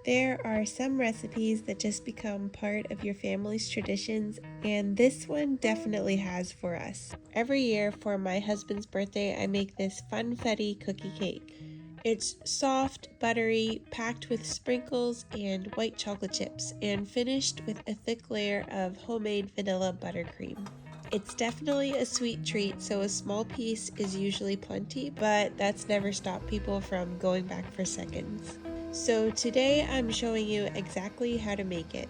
There are some recipes that just become part of your family's traditions, and this one definitely has for us. Every year for my husband's birthday, I make this Funfetti cookie cake. It's soft, buttery, packed with sprinkles and white chocolate chips, and finished with a thick layer of homemade vanilla buttercream. It's definitely a sweet treat, so a small piece is usually plenty, but that's never stopped people from going back for seconds. So today I'm showing you exactly how to make it.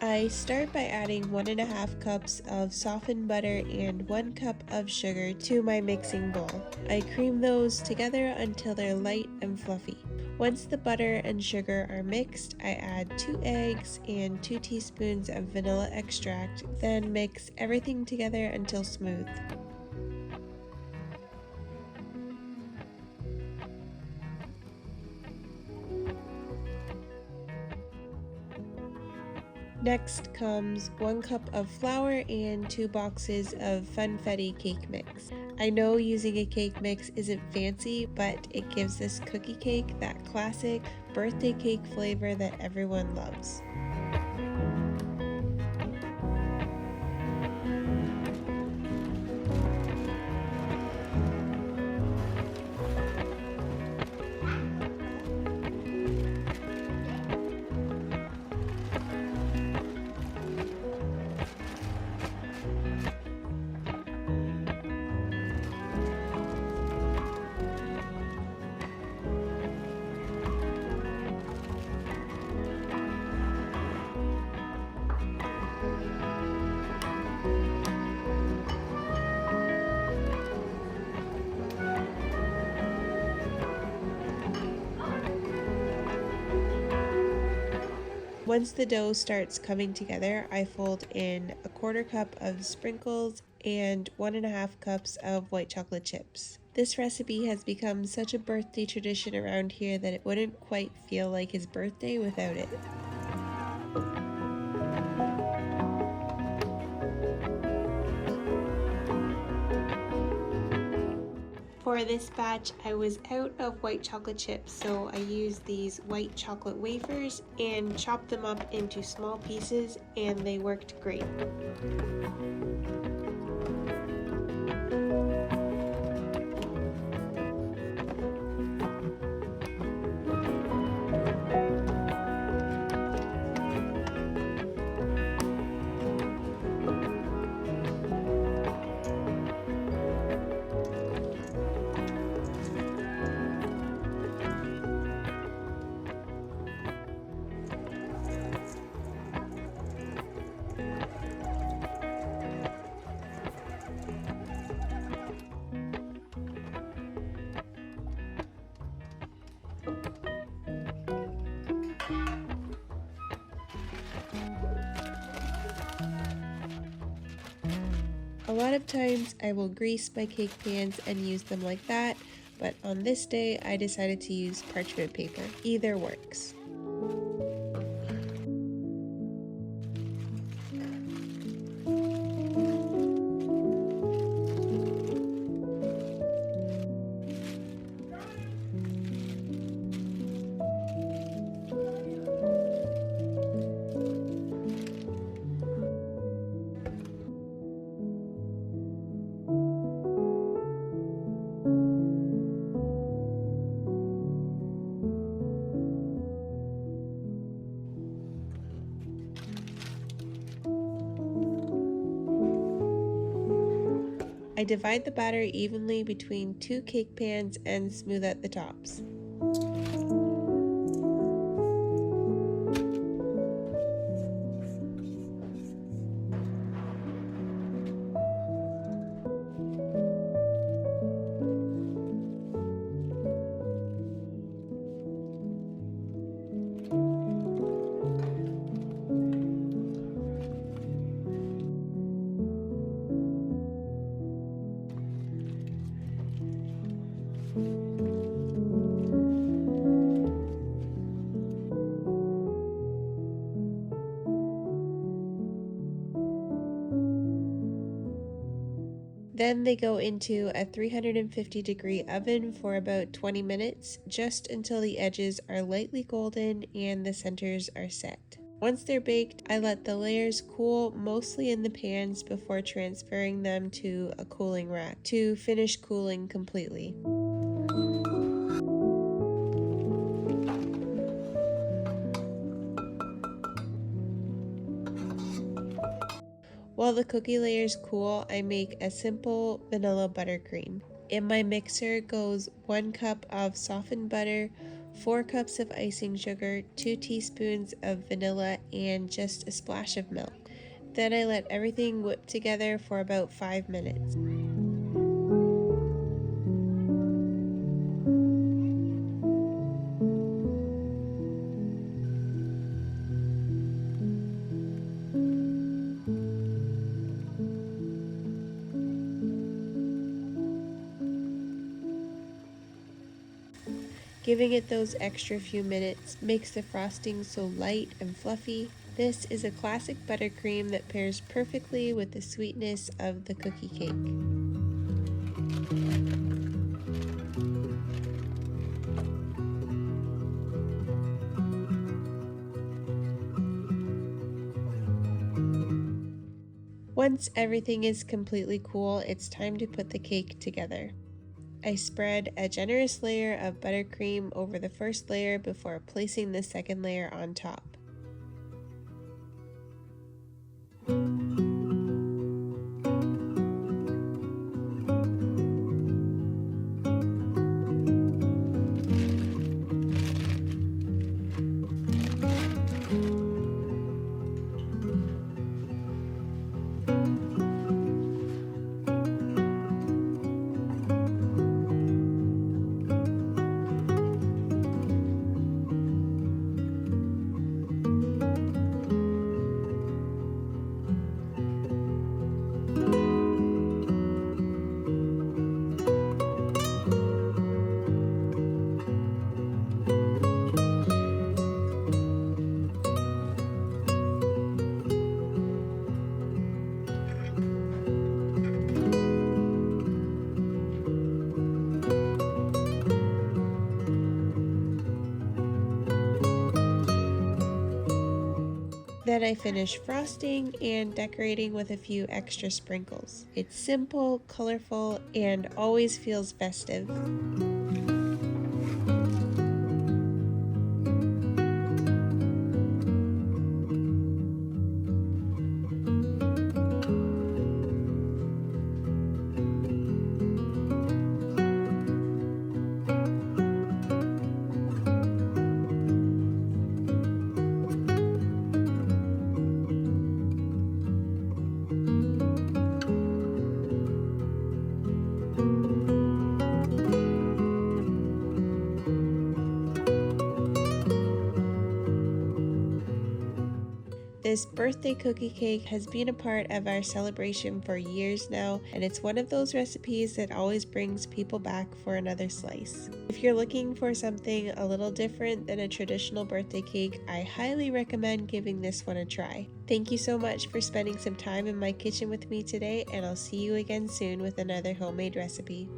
I start by adding 1.5 cups of softened butter and 1 cup of sugar to my mixing bowl. I cream those together until they're light and fluffy. Once the butter and sugar are mixed, I add 2 eggs and 2 teaspoons of vanilla extract, then mix everything together until smooth. Next comes 1 cup of flour and 2 boxes of Funfetti cake mix. I know using a cake mix isn't fancy, but it gives this cookie cake that classic birthday cake flavor that everyone loves. Once the dough starts coming together, I fold in a 1/4 cup of sprinkles and 1.5 cups of white chocolate chips. This recipe has become such a birthday tradition around here that it wouldn't quite feel like his birthday without it. For this batch, I was out of white chocolate chips, so I used these white chocolate wafers and chopped them up into small pieces, and they worked great. A lot of times I will grease my cake pans and use them like that, but on this day I decided to use parchment paper. Either works. I divide the batter evenly between 2 cake pans and smooth out the tops. Then they go into a 350-degree oven for about 20 minutes, just until the edges are lightly golden and the centers are set. Once they're baked, I let the layers cool mostly in the pans before transferring them to a cooling rack to finish cooling completely. While the cookie layers cool, I make a simple vanilla buttercream. In my mixer goes 1 cup of softened butter, 4 cups of icing sugar, 2 teaspoons of vanilla, and just a splash of milk. Then I let everything whip together for about 5 minutes. Giving it those extra few minutes makes the frosting so light and fluffy. This is a classic buttercream that pairs perfectly with the sweetness of the cookie cake. Once everything is completely cool, it's time to put the cake together. I spread a generous layer of buttercream over the first layer before placing the second layer on top. Then I finish frosting and decorating with a few extra sprinkles. It's simple, colorful, and always feels festive. This birthday cookie cake has been a part of our celebration for years now, and it's one of those recipes that always brings people back for another slice. If you're looking for something a little different than a traditional birthday cake, I highly recommend giving this one a try. Thank you so much for spending some time in my kitchen with me today, and I'll see you again soon with another homemade recipe.